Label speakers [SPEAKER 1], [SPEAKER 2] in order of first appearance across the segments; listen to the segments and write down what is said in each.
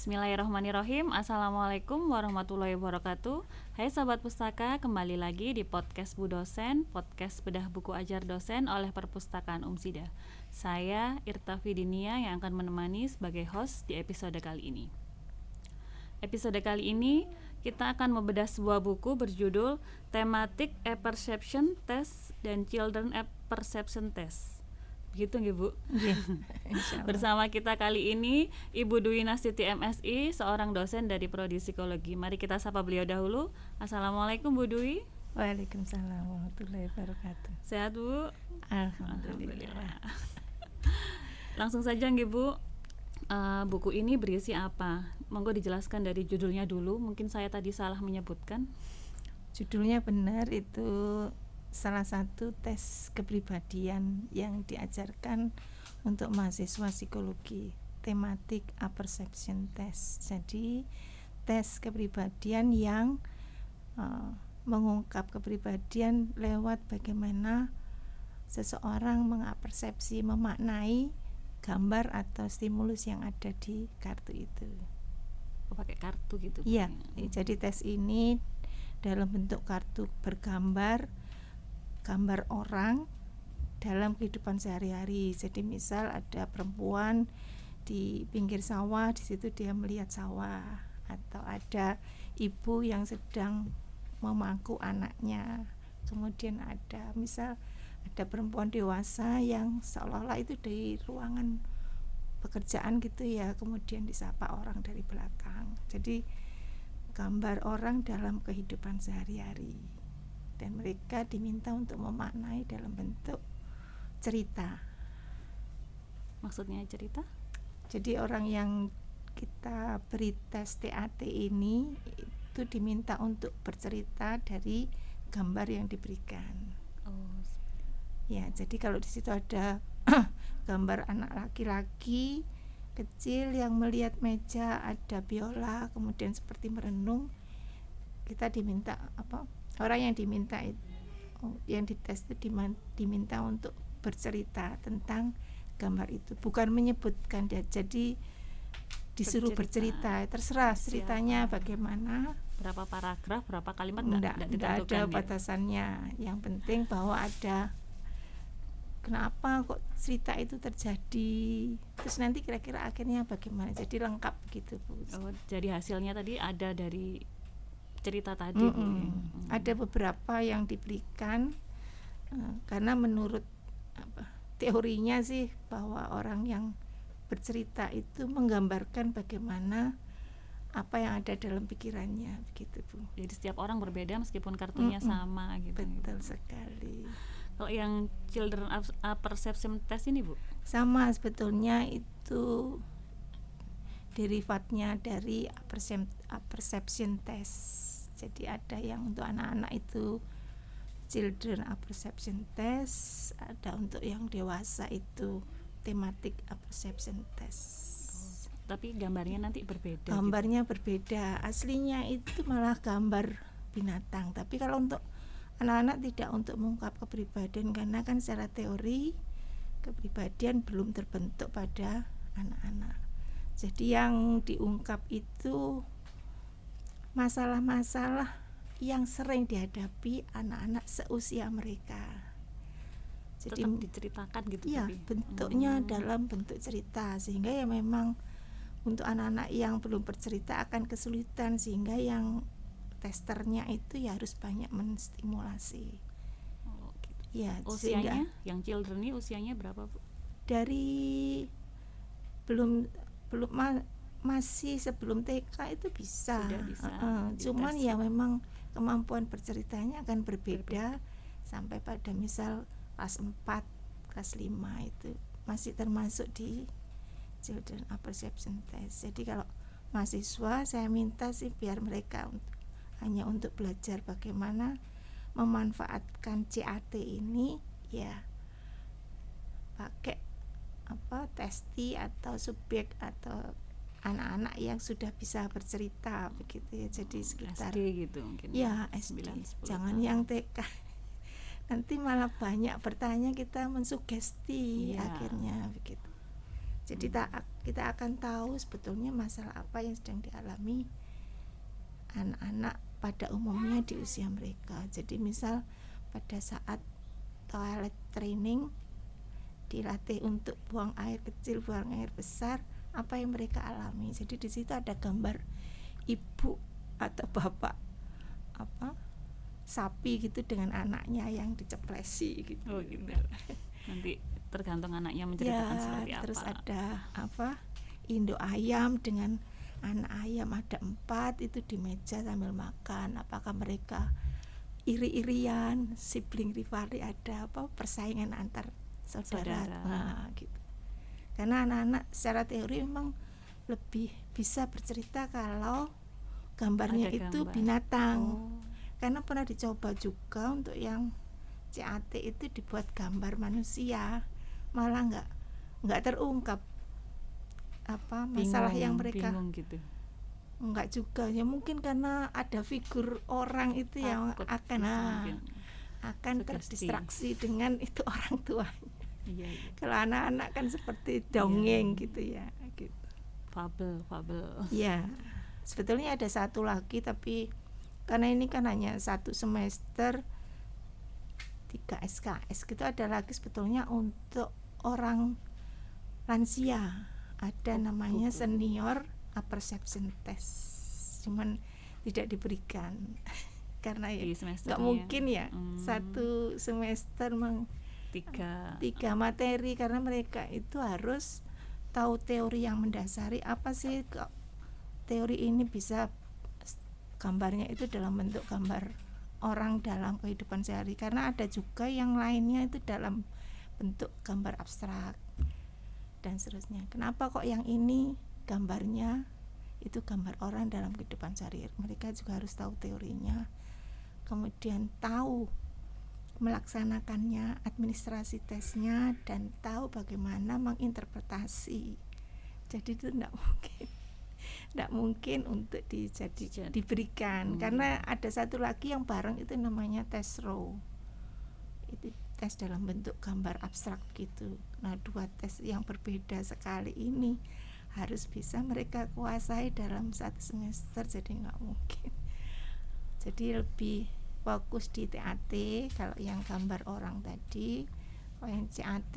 [SPEAKER 1] Bismillahirrahmanirrahim. Assalamualaikum warahmatullahi wabarakatuh. Hai sahabat pustaka, kembali lagi di podcast Bu Dosen, podcast bedah buku ajar dosen oleh Perpustakaan Umsida. Saya Irta Fidinia yang akan menemani sebagai host di episode kali ini. Episode kali ini kita akan membedah sebuah buku berjudul Thematic Apperception Test dan Children Apperception Test. Begitu nggih Bu?
[SPEAKER 2] Yeah,
[SPEAKER 1] Bersama kita kali ini Ibu Dwi Nastiti MSI, seorang dosen dari Prodi Psikologi. Mari kita sapa beliau dahulu. Assalamualaikum Bu Dwi.
[SPEAKER 2] Waalaikumsalam warahmatullahi wabarakatuh.
[SPEAKER 1] Sehat Bu?
[SPEAKER 2] Alhamdulillah.
[SPEAKER 1] Langsung saja nggih Bu. Buku ini berisi apa? Monggo dijelaskan dari judulnya dulu. Mungkin saya tadi salah menyebutkan.
[SPEAKER 2] Judulnya benar, itu salah satu tes kepribadian yang diajarkan untuk mahasiswa psikologi, Thematic Apperception Test. Jadi tes kepribadian yang mengungkap kepribadian lewat bagaimana seseorang mengapersepsi, memaknai gambar atau stimulus yang ada di kartu itu.
[SPEAKER 1] Pakai kartu gitu?
[SPEAKER 2] Iya, jadi tes ini dalam bentuk kartu bergambar, gambar orang dalam kehidupan sehari-hari. Jadi misal ada perempuan di pinggir sawah, di situ dia melihat sawah, atau ada ibu yang sedang memangku anaknya. Kemudian ada perempuan dewasa yang seolah-olah itu dari ruangan pekerjaan gitu ya, kemudian disapa orang dari belakang. Jadi gambar orang dalam kehidupan sehari-hari, dan mereka diminta untuk memaknai dalam bentuk cerita.
[SPEAKER 1] Maksudnya cerita?
[SPEAKER 2] Jadi orang yang kita beri tes TAT ini itu diminta untuk bercerita dari gambar yang diberikan. Ya, jadi kalau di situ ada gambar anak laki-laki kecil yang melihat meja, ada biola, kemudian seperti merenung, kita diminta orang yang diminta yang dites itu diminta untuk bercerita tentang gambar itu, bukan menyebutkan dia. Jadi disuruh bercerita, terserah ceritanya bagaimana,
[SPEAKER 1] berapa paragraf, berapa kalimat,
[SPEAKER 2] tidak ada batasannya. Yang penting bahwa ada kenapa kok cerita itu terjadi, terus nanti kira-kira akhirnya bagaimana, jadi lengkap gitu Bu.
[SPEAKER 1] Jadi hasilnya tadi ada dari cerita tadi Bu.
[SPEAKER 2] Ada beberapa yang diberikan karena menurut teorinya sih bahwa orang yang bercerita itu menggambarkan bagaimana apa yang ada dalam pikirannya, begitu Bu.
[SPEAKER 1] Jadi setiap orang berbeda meskipun kartunya sama gitu.
[SPEAKER 2] Betul sekali.
[SPEAKER 1] Kalau yang Children Apperception Test ini Bu?
[SPEAKER 2] Sama sebetulnya, itu derivatnya dari Apperception Test. Jadi ada yang untuk anak-anak itu Children Apperception Test, ada untuk yang dewasa itu Thematic Apperception Test.
[SPEAKER 1] Tapi gambarnya nanti berbeda.
[SPEAKER 2] Gambarnya gitu? Berbeda. Aslinya itu malah gambar binatang. Tapi kalau untuk anak-anak tidak untuk mengungkap kepribadian, karena kan secara teori kepribadian belum terbentuk pada anak-anak. Jadi yang diungkap itu masalah-masalah yang sering dihadapi anak-anak seusia mereka. Jadi
[SPEAKER 1] tetap diceritakan gitu.
[SPEAKER 2] Ya, bentuknya dalam bentuk cerita, sehingga ya memang untuk anak-anak yang belum bercerita akan kesulitan, sehingga yang testernya itu ya harus banyak menstimulasi.
[SPEAKER 1] Gitu.
[SPEAKER 2] Ya,
[SPEAKER 1] usianya yang children ini usianya berapa Bu?
[SPEAKER 2] Dari masih sebelum TK itu bisa.
[SPEAKER 1] Sudah bisa.
[SPEAKER 2] Cuman ya memang kemampuan berceritanya akan berbeda sampai pada misal kelas 4, kelas 5 itu masih termasuk di Children Apperception Test. Jadi kalau mahasiswa saya minta sih biar mereka hanya untuk belajar bagaimana memanfaatkan CAT ini, ya pakai testi atau subjek atau anak-anak yang sudah bisa bercerita begitu ya. Jadi sekitar
[SPEAKER 1] SD gitu mungkin.
[SPEAKER 2] Ya, SD. Jangan yang TK. Nanti malah banyak bertanya, kita mensugesti akhirnya begitu. Jadi kita akan tahu sebetulnya masalah apa yang sedang dialami anak-anak pada umumnya di usia mereka. Jadi misal pada saat toilet training dilatih untuk buang air kecil, buang air besar, apa yang mereka alami. Jadi di situ ada gambar ibu atau bapak sapi gitu dengan anaknya yang diceplesi gitu.
[SPEAKER 1] Oh gitu. Nanti tergantung anaknya menceritakan seperti apa.
[SPEAKER 2] Terus ada induk ayam dengan anak ayam, ada 4 itu di meja sambil makan. Apakah mereka iri-irian, sibling rivalry, ada persaingan antar saudara. Nah, gitu. Karena anak-anak secara teori memang lebih bisa bercerita kalau gambarnya
[SPEAKER 1] ada
[SPEAKER 2] itu
[SPEAKER 1] gambar.
[SPEAKER 2] binatang. Karena pernah dicoba juga untuk yang CAT itu dibuat gambar manusia, malah nggak terungkap masalah yang mereka
[SPEAKER 1] bingung gitu.
[SPEAKER 2] Enggak juga ya, mungkin karena ada figur orang itu yang akan terdistraksi dengan itu orang tuanya.
[SPEAKER 1] Iya.
[SPEAKER 2] Kalau anak-anak kan seperti dongeng gitu ya, gitu.
[SPEAKER 1] Fabel.
[SPEAKER 2] Ya, sebetulnya ada satu lagi, tapi karena ini kan hanya 1 semester 3 SKS gitu, ada lagi sebetulnya untuk orang lansia, ada namanya senior perception test, cuman tidak diberikan karena ya nggak mungkin ya 1 semester 3 materi, karena mereka itu harus tahu teori yang mendasari apa sih kok teori ini bisa gambarnya itu dalam bentuk gambar orang dalam kehidupan sehari, karena ada juga yang lainnya itu dalam bentuk gambar abstrak dan seterusnya. Kenapa kok yang ini gambarnya itu gambar orang dalam kehidupan sehari? Mereka juga harus tahu teorinya, kemudian tahu melaksanakannya, administrasi tesnya, dan tahu bagaimana menginterpretasi. Jadi itu tidak mungkin untuk diberikan. Karena ada satu lagi yang bareng itu namanya tes raw, itu tes dalam bentuk gambar abstrak gitu. Nah, 2 tes yang berbeda sekali ini harus bisa mereka kuasai dalam 1 semester, jadi nggak mungkin. Jadi lebih fokus di TAT kalau yang gambar orang tadi. Kalau yang CAT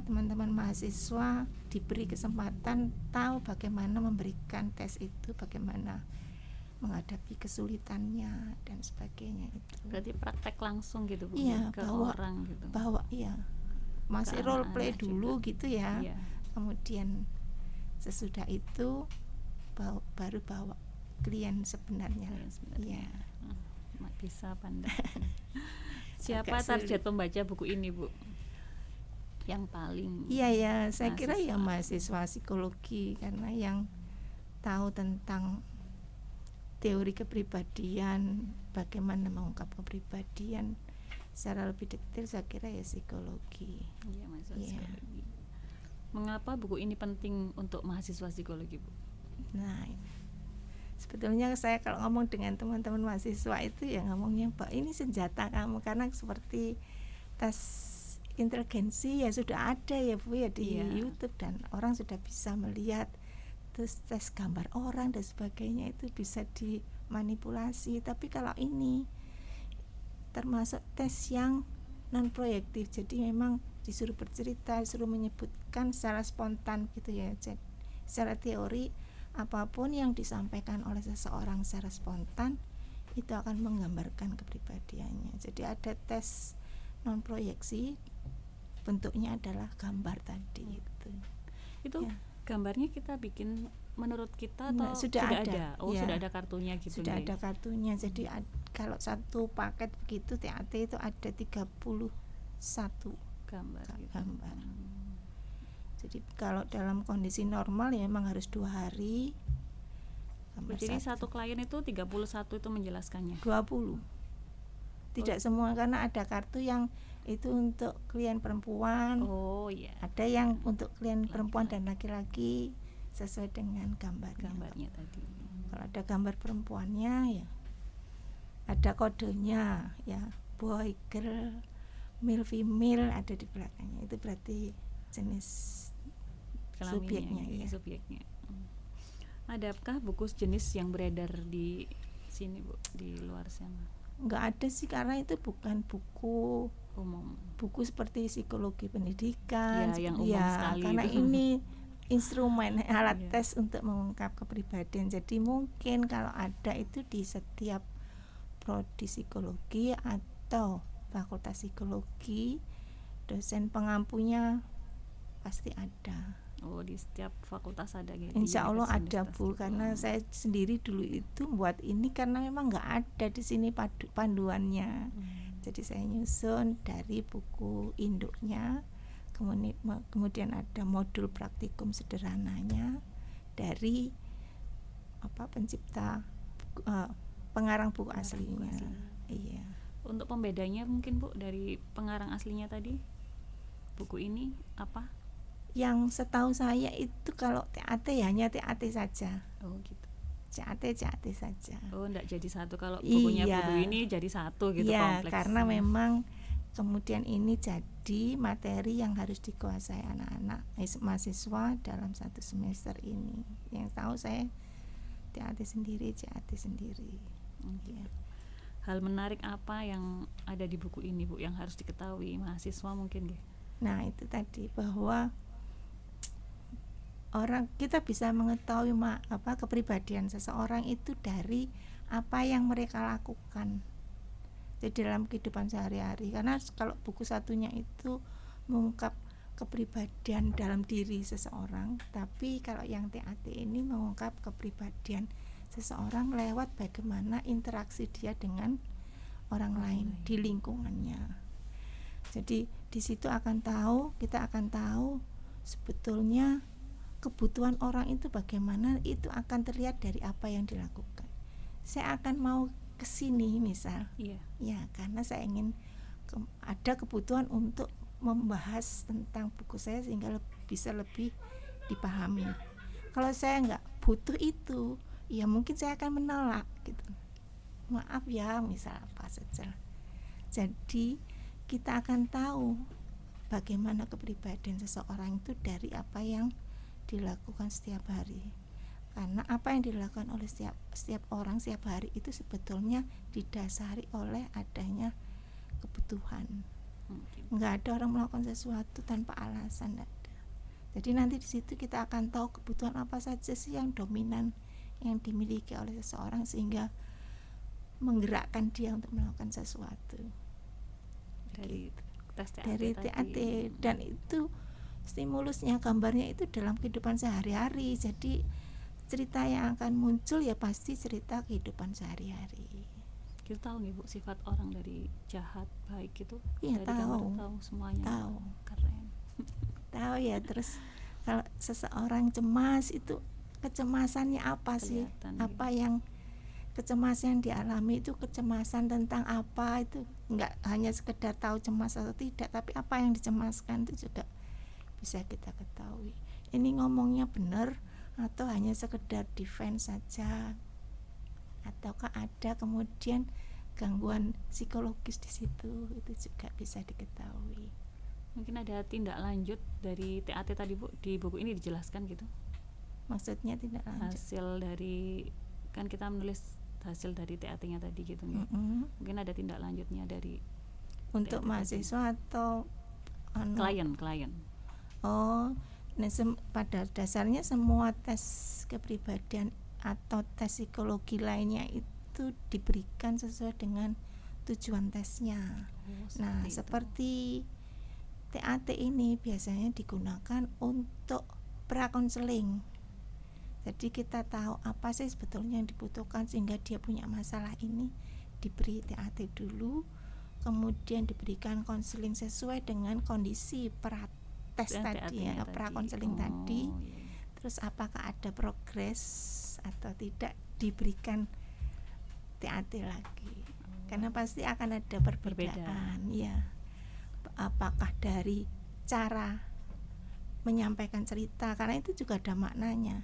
[SPEAKER 2] teman-teman mahasiswa diberi kesempatan tahu bagaimana memberikan tes itu, bagaimana menghadapi kesulitannya dan sebagainya itu.
[SPEAKER 1] Berarti praktek langsung gitu Bu,
[SPEAKER 2] iya,
[SPEAKER 1] ke orang gitu.
[SPEAKER 2] Masih role play dulu juga gitu ya.
[SPEAKER 1] Iya.
[SPEAKER 2] Kemudian sesudah itu baru bawa klien sebenarnya. Iya.
[SPEAKER 1] Bisa pandai. Siapa target pembaca buku ini Bu? Yang paling
[SPEAKER 2] saya kira ya mahasiswa psikologi, karena yang tahu tentang teori kepribadian, bagaimana mengungkap kepribadian secara lebih detail, saya kira ya psikologi.
[SPEAKER 1] Iya, mahasiswa psikologi. Mengapa buku ini penting untuk mahasiswa psikologi Bu?
[SPEAKER 2] Nah, sebetulnya saya kalau ngomong dengan teman-teman mahasiswa itu ya ngomongnya Pak, ini senjata kamu, karena seperti tes inteligensi ya sudah ada ya Bu ya di YouTube, dan orang sudah bisa melihat. Terus tes gambar orang dan sebagainya itu bisa dimanipulasi. Tapi kalau ini termasuk tes yang non proyektif, jadi memang disuruh bercerita, disuruh menyebutkan secara spontan gitu ya. Jadi secara teori apapun yang disampaikan oleh seseorang secara spontan itu akan menggambarkan kepribadiannya. Jadi ada tes non proyeksi, bentuknya adalah gambar tadi itu
[SPEAKER 1] ya. Gambarnya kita bikin menurut kita atau
[SPEAKER 2] sudah ada?
[SPEAKER 1] Sudah ada kartunya gitu.
[SPEAKER 2] Sudah ada kartunya. Jadi kalau satu paket begitu TAT itu ada 31 gambar. Jadi kalau dalam kondisi normal ya memang harus 2 hari.
[SPEAKER 1] Jadi satu klien itu 31 itu menjelaskannya.
[SPEAKER 2] 20. Tidak semua, karena ada kartu yang itu untuk klien perempuan. Ada yang untuk klien perempuan dan laki-laki sesuai dengan gambarnya
[SPEAKER 1] tadi.
[SPEAKER 2] Kalau ada gambar perempuannya ya ada kodenya ya, boy, girl, male, female ada di belakangnya. Itu berarti jenis
[SPEAKER 1] kelaminnya,
[SPEAKER 2] subjeknya, ya.
[SPEAKER 1] subjeknya. Adakah buku jenis yang beredar di sini, Bu, di luar sana?
[SPEAKER 2] Nggak ada sih, karena itu bukan buku
[SPEAKER 1] Umum.
[SPEAKER 2] buku seperti psikologi pendidikan,
[SPEAKER 1] Ya, yang umum sekali
[SPEAKER 2] karena
[SPEAKER 1] itu.
[SPEAKER 2] ini instrumen alat
[SPEAKER 1] Iya.
[SPEAKER 2] tes untuk mengungkap kepribadian. Jadi mungkin kalau ada itu di setiap prodi psikologi atau fakultas psikologi, dosen pengampunya pasti ada.
[SPEAKER 1] Oh, di setiap fakultas ada gitu.
[SPEAKER 2] Insya Allah ada,
[SPEAKER 1] universitas
[SPEAKER 2] Bu,
[SPEAKER 1] gitu.
[SPEAKER 2] karena saya sendiri dulu itu buat ini karena memang nggak ada di sini panduannya. Jadi saya nyusun dari buku induknya, kemudian ada modul praktikum sederhananya dari pencipta pengarang buku aslinya. Iya.
[SPEAKER 1] Untuk pembedanya mungkin, Bu, dari pengarang aslinya tadi, buku ini apa?
[SPEAKER 2] Yang setahu saya itu kalau TAT ya hanya TAT saja.
[SPEAKER 1] Oh gitu.
[SPEAKER 2] CAT saja.
[SPEAKER 1] Oh, enggak jadi satu. Kalau bukunya
[SPEAKER 2] Iya.
[SPEAKER 1] buku ini jadi satu gitu,
[SPEAKER 2] Iya,
[SPEAKER 1] kompleks.
[SPEAKER 2] karena memang kemudian ini jadi materi yang harus dikuasai anak-anak mahasiswa dalam satu semester ini. Yang tahu saya TAT sendiri, CAT sendiri.
[SPEAKER 1] Okay.
[SPEAKER 2] Ya.
[SPEAKER 1] Hal menarik apa yang ada di buku ini, Bu, yang harus diketahui mahasiswa mungkin, gitu?
[SPEAKER 2] Nah, itu tadi bahwa kita bisa mengetahui kepribadian seseorang itu dari apa yang mereka lakukan di dalam kehidupan sehari-hari. Karena kalau buku satunya itu mengungkap kepribadian dalam diri seseorang, tapi kalau yang TAT ini mengungkap kepribadian seseorang lewat bagaimana interaksi dia dengan orang lain di lingkungannya. Jadi di situ kita akan tahu sebetulnya kebutuhan orang itu bagaimana, itu akan terlihat dari apa yang dilakukan. Saya akan mau kesini misal, ya karena saya ingin ada kebutuhan untuk membahas tentang buku saya sehingga bisa lebih dipahami. Kalau saya nggak butuh itu, ya mungkin saya akan menolak gitu. Maaf ya, misal apa saja. Jadi kita akan tahu bagaimana kepribadian seseorang itu dari apa yang dilakukan setiap hari. Karena apa yang dilakukan oleh setiap orang setiap hari itu sebetulnya didasari oleh adanya kebutuhan. Nggak ada orang melakukan sesuatu tanpa alasan, nggak ada. Jadi nanti di situ kita akan tahu kebutuhan apa saja sih yang dominan yang dimiliki oleh seseorang sehingga menggerakkan dia untuk melakukan sesuatu.
[SPEAKER 1] Dari tes
[SPEAKER 2] TAT dan itu stimulusnya, gambarnya itu dalam kehidupan sehari-hari. Jadi cerita yang akan muncul ya pasti cerita kehidupan sehari-hari.
[SPEAKER 1] Kita tahu nih, Bu, sifat orang dari jahat, baik gitu.
[SPEAKER 2] Iya, tahu
[SPEAKER 1] semuanya.
[SPEAKER 2] Tahu.
[SPEAKER 1] Keren.
[SPEAKER 2] Tahu ya. Terus kalau seseorang cemas itu kecemasannya apa sih? Apa yang kecemasan yang dialami itu, kecemasan tentang apa, itu enggak hanya sekedar tahu cemas atau tidak, tapi apa yang dicemaskan itu juga bisa kita ketahui. Ini ngomongnya benar atau hanya sekedar defense saja, ataukah ada kemudian gangguan psikologis di situ, itu juga bisa diketahui.
[SPEAKER 1] Mungkin ada tindak lanjut dari TAT tadi, Bu, di buku ini dijelaskan gitu.
[SPEAKER 2] Maksudnya tindak lanjut?
[SPEAKER 1] Hasil dari, kan kita menulis hasil dari TAT-nya tadi gitu nih. Mungkin ada tindak lanjutnya dari
[SPEAKER 2] untuk TAT mahasiswa tadi. Atau
[SPEAKER 1] klien.
[SPEAKER 2] Oh, nah pada dasarnya semua tes kepribadian atau tes psikologi lainnya itu diberikan sesuai dengan tujuan tesnya. Seperti TAT ini biasanya digunakan untuk pra-konseling. Jadi kita tahu apa sih sebetulnya yang dibutuhkan sehingga dia punya masalah ini, diberi TAT dulu, kemudian diberikan konseling sesuai dengan kondisi tes tadi ya, pra-konseling tadi. Terus apakah ada progres atau tidak, diberikan TAT lagi. Karena pasti akan ada perbedaan. Ya. Apakah dari cara menyampaikan cerita, karena itu juga ada maknanya.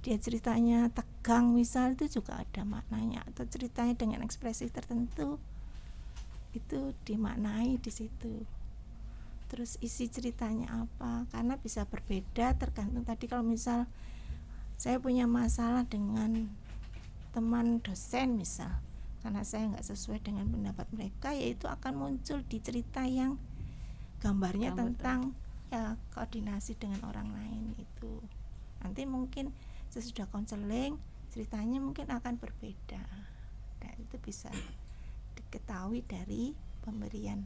[SPEAKER 2] Dia ceritanya tegang misal, itu juga ada maknanya, atau ceritanya dengan ekspresi tertentu, itu dimaknai di situ. terus isi ceritanya apa, karena bisa berbeda tergantung tadi. Kalau misal saya punya masalah dengan teman dosen misal, karena saya nggak sesuai dengan pendapat mereka, yaitu akan muncul di cerita yang gambarnya tentang ya koordinasi dengan orang lain. Itu nanti mungkin sesudah konseling ceritanya mungkin akan berbeda. Nah, itu bisa diketahui dari pemberian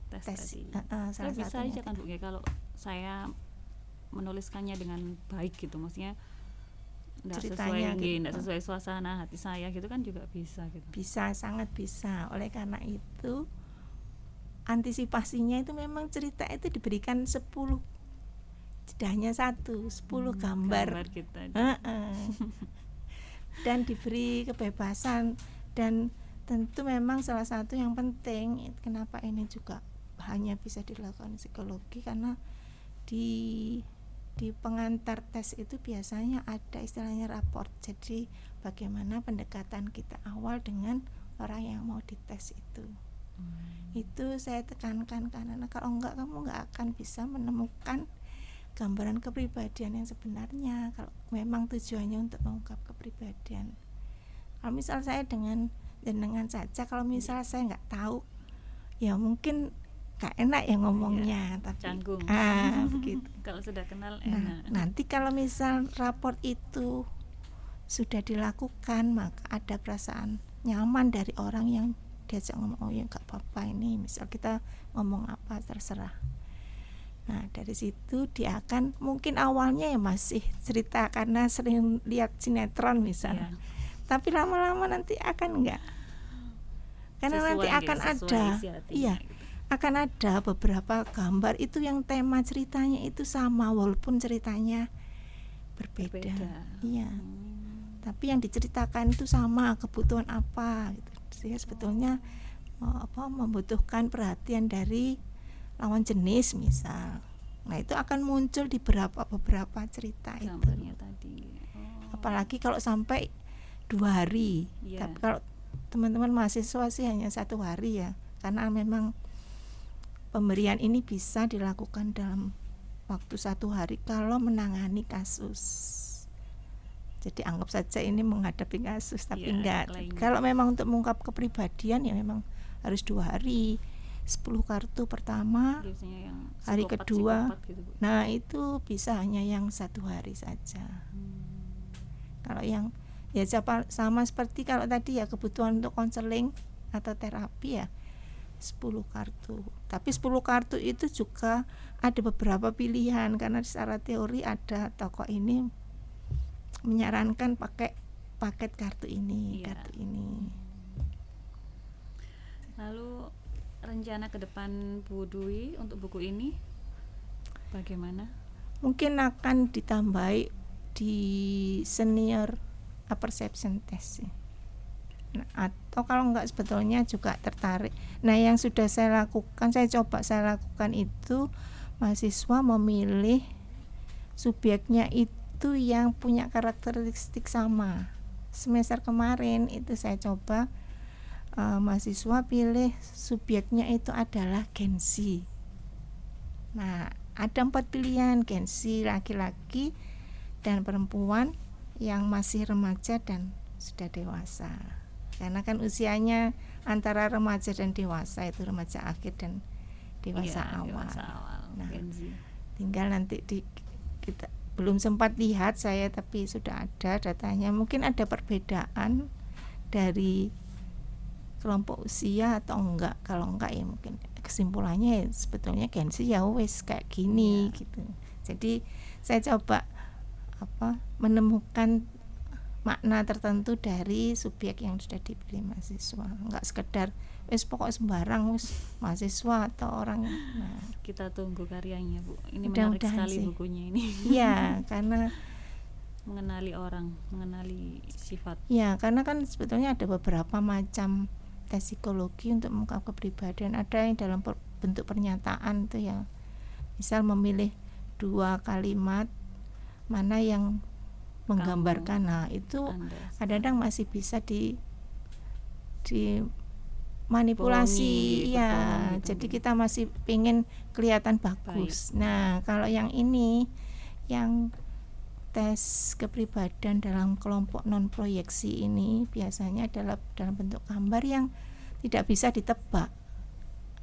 [SPEAKER 1] tes tadi.
[SPEAKER 2] Salah
[SPEAKER 1] bisa
[SPEAKER 2] satunya
[SPEAKER 1] aja kan Bu ya, kalau saya menuliskannya dengan baik gitu, maksudnya nggak sesuai
[SPEAKER 2] gitu.
[SPEAKER 1] nggak sesuai suasana hati saya gitu kan juga bisa gitu.
[SPEAKER 2] Bisa, sangat bisa. Oleh karena itu antisipasinya itu memang cerita itu diberikan 10, tidak hanya 10 gambar
[SPEAKER 1] kita
[SPEAKER 2] dan diberi kebebasan. Dan tentu memang salah satu yang penting, kenapa ini juga hanya bisa dilakukan psikologi, karena di pengantar tes itu biasanya ada istilahnya raport. Jadi bagaimana pendekatan kita awal dengan orang yang mau dites itu. Itu saya tekankan, karena kalau enggak kamu enggak akan bisa menemukan gambaran kepribadian yang sebenarnya kalau memang tujuannya untuk mengungkap kepribadian. Kalau misal saya dengan saja, kalau misal saya nggak tahu ya mungkin gak enak ya ngomongnya, tapi
[SPEAKER 1] canggung
[SPEAKER 2] begitu.
[SPEAKER 1] Kalau sudah kenal enak.
[SPEAKER 2] Nanti kalau misal raport itu sudah dilakukan, maka ada perasaan nyaman dari orang yang diajak ngomong, oh ya gak apa-apa, ini misal kita ngomong apa terserah. Nah dari situ dia akan mungkin awalnya ya masih cerita karena sering lihat sinetron misalnya, tapi lama-lama nanti akan enggak, karena
[SPEAKER 1] sesuai,
[SPEAKER 2] nanti akan ada akan ada beberapa gambar itu yang tema ceritanya itu sama walaupun ceritanya berbeda. Iya. Tapi yang diceritakan itu sama, kebutuhan apa gitu. Jadi sebetulnya membutuhkan perhatian dari lawan jenis misal. Nah, itu akan muncul di beberapa cerita
[SPEAKER 1] gambarnya
[SPEAKER 2] itu.
[SPEAKER 1] Tadi.
[SPEAKER 2] Apalagi kalau sampai 2 hari. Tapi kalau teman-teman mahasiswa sih hanya 1 hari ya. Karena memang pemberian ini bisa dilakukan dalam waktu 1 hari kalau menangani kasus. Jadi anggap saja ini menghadapi kasus, tapi enggak. Kalau memang untuk mengungkap kepribadian ya memang harus 2 hari. 10 kartu pertama, yang hari kedua. Gitu, nah itu bisa hanya yang 1 hari saja. Kalau yang ya sama seperti kalau tadi ya kebutuhan untuk konseling atau terapi ya 10 kartu. Tapi 10 kartu itu juga ada beberapa pilihan, karena secara teori ada tokoh ini menyarankan pakai paket kartu ini, kartu ini.
[SPEAKER 1] Lalu rencana ke depan Bu Dwi untuk buku ini bagaimana?
[SPEAKER 2] Mungkin akan ditambahi di senior perception test ya. Nah, atau kalau enggak sebetulnya juga tertarik. Nah, yang sudah saya lakukan itu mahasiswa memilih subjeknya itu yang punya karakteristik sama. Semester kemarin itu saya coba mahasiswa pilih subjeknya itu adalah Gen Z. Nah, ada 4 pilihan, Gen Z laki-laki dan perempuan yang masih remaja dan sudah dewasa. Karena kan usianya antara remaja dan dewasa, itu remaja akhir dan dewasa awal. Nah, tinggal nanti kita belum sempat lihat saya, tapi sudah ada datanya. Mungkin ada perbedaan dari kelompok usia atau enggak. Kalau enggak ya mungkin kesimpulannya ya sebetulnya Gen Z ya wes kayak gini gitu. Jadi saya coba menemukan makna tertentu dari subjek yang sudah dipilih mahasiswa, enggak sekedar wis pokok sembarang wis mahasiswa atau orang. Nah,
[SPEAKER 1] kita tunggu karyanya Bu, ini menarik sekali sih bukunya ini.
[SPEAKER 2] Iya, karena
[SPEAKER 1] mengenali orang, mengenali sifat.
[SPEAKER 2] Ya, karena kan sebetulnya ada beberapa macam tes psikologi untuk mengungkap kepribadian. Ada yang dalam bentuk pernyataan itu ya, misal memilih 2 kalimat mana yang menggambarkan. Nah itu kadang-kadang masih bisa manipulasi
[SPEAKER 1] Bohongi,
[SPEAKER 2] ya.
[SPEAKER 1] berbohong gitu.
[SPEAKER 2] Jadi kita masih pengen kelihatan bagus. Nah, kalau yang ini yang tes kepribadian dalam kelompok non proyeksi ini biasanya adalah dalam bentuk gambar yang tidak bisa ditebak,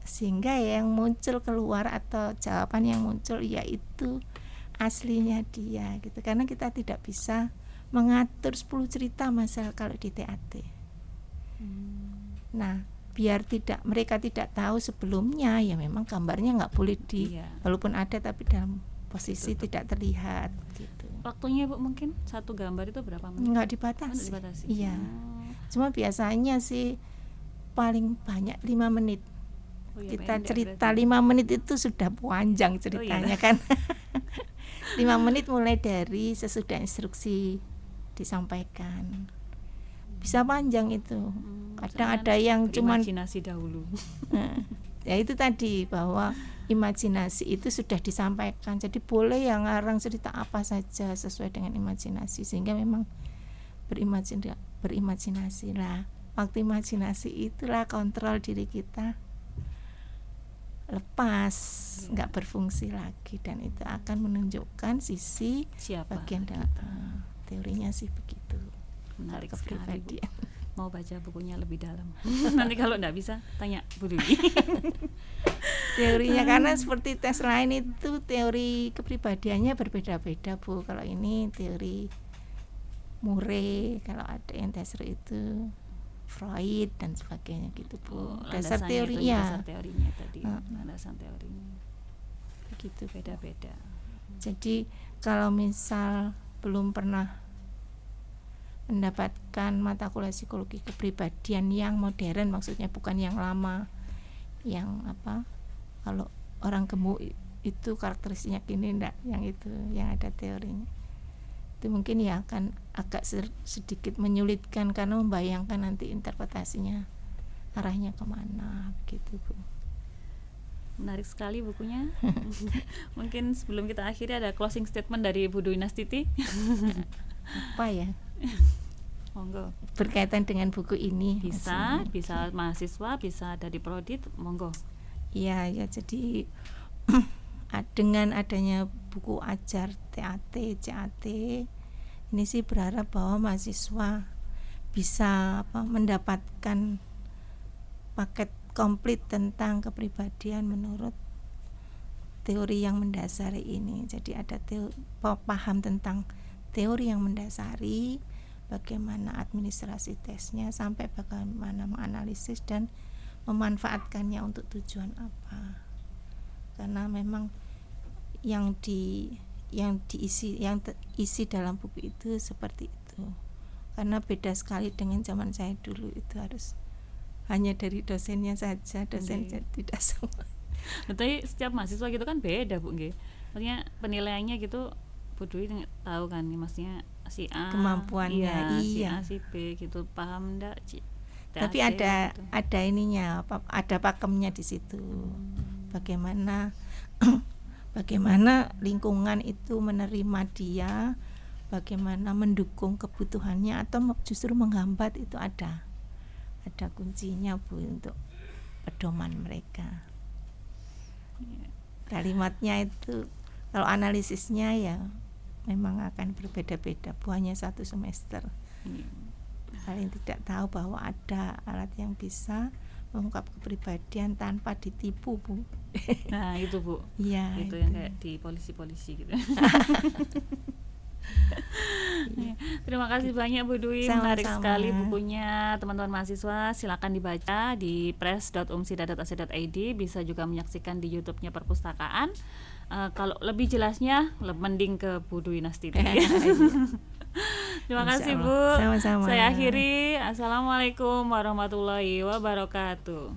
[SPEAKER 2] sehingga yang muncul keluar atau jawaban yang muncul yaitu aslinya dia gitu. Karena kita tidak bisa mengatur 10 cerita masalah kalau di TAT. Nah, biar mereka tidak tahu sebelumnya, ya memang gambarnya nggak boleh walaupun ada tapi dalam posisi tidak terlihat gitu.
[SPEAKER 1] Waktunya Bu mungkin satu gambar itu berapa menit?
[SPEAKER 2] Nggak dibatasi. Iya. Cuma biasanya sih paling banyak 5 menit. Kita cerita 5 menit itu sudah panjang ceritanya kan. 5 menit mulai dari sesudah instruksi disampaikan. Bisa panjang itu. Kadang ada yang cuman
[SPEAKER 1] imajinasi dahulu.
[SPEAKER 2] Ya itu tadi bahwa imajinasi itu sudah disampaikan. Jadi boleh yang ngarang cerita apa saja sesuai dengan imajinasi, sehingga memang berimajinasi lah. Waktu imajinasi itulah kontrol diri kita lepas, nggak berfungsi lagi, dan itu akan menunjukkan sisi bagian dalam teorinya sih begitu.
[SPEAKER 1] Menarik sekali Bu. Mau baca bukunya lebih dalam. Nanti kalau nggak bisa tanya Bu Dwi.
[SPEAKER 2] Teorinya karena seperti tes lain itu teori kepribadiannya berbeda-beda Bu. Kalau ini teori Murray, kalau ada yang tes itu Freud dan sebagainya gitu Bu. Dasar teorinya.
[SPEAKER 1] Dasar teorinya tadi. Landasan teorinya.
[SPEAKER 2] Begitu
[SPEAKER 1] beda-beda.
[SPEAKER 2] Jadi kalau misal belum pernah mendapatkan mata kuliah psikologi kepribadian yang modern, maksudnya bukan yang lama, yang apa, kalau orang gemuk itu karakteristiknya gini, enggak, yang itu yang ada teorinya itu mungkin ya akan agak sedikit menyulitkan karena membayangkan nanti interpretasinya arahnya kemana gitu Bu.
[SPEAKER 1] Menarik sekali bukunya. Mungkin sebelum kita akhiri ada closing statement dari Bu Dwi Nastiti.
[SPEAKER 2] Apa ya?
[SPEAKER 1] Monggo.
[SPEAKER 2] Berkaitan dengan buku ini.
[SPEAKER 1] Bisa mahasiswa, bisa dari prodi, monggo.
[SPEAKER 2] Iya, ya jadi dengan adanya buku ajar TAT, CAT, ini sih berharap bahwa mahasiswa bisa mendapatkan paket komplit tentang kepribadian menurut teori yang mendasari ini. Jadi ada paham tentang teori yang mendasari, bagaimana administrasi tesnya, sampai bagaimana menganalisis dan memanfaatkannya untuk tujuan apa. Karena memang yang isi dalam buku itu seperti itu. Karena beda sekali dengan zaman saya dulu, itu harus hanya dari dosennya saja, dosen tidak semua.
[SPEAKER 1] Tapi setiap mahasiswa gitu kan beda Bu nggih. Maksudnya penilaiannya gitu Bu Dwi tahu kan, maksudnya si A
[SPEAKER 2] kemampuannya,
[SPEAKER 1] si A si B gitu, paham enggak?
[SPEAKER 2] Tapi ada ininya, ada pakemnya di situ. Bagaimana lingkungan itu menerima dia, bagaimana mendukung kebutuhannya atau justru menghambat, itu ada kuncinya Bu untuk pedoman mereka. Kalimatnya itu kalau analisisnya ya memang akan berbeda-beda Bu, hanya 1 semester. Kalian tidak tahu bahwa ada alat yang bisa mengungkap kepribadian tanpa ditipu Bu.
[SPEAKER 1] Nah itu Bu,
[SPEAKER 2] ya,
[SPEAKER 1] itu yang kayak di polisi-polisi gitu. Terima kasih banyak Bu Dwi.
[SPEAKER 2] Sama-sama.
[SPEAKER 1] Menarik sekali bukunya teman-teman mahasiswa, silakan dibaca di press.umsida.ac.id. Bisa juga menyaksikan di YouTube-nya perpustakaan. Kalau lebih jelasnya mending ke Bu Dwi Nastiti. Terima kasih Bu.
[SPEAKER 2] Sama-sama.
[SPEAKER 1] Saya akhiri. Assalamualaikum warahmatullahi wabarakatuh.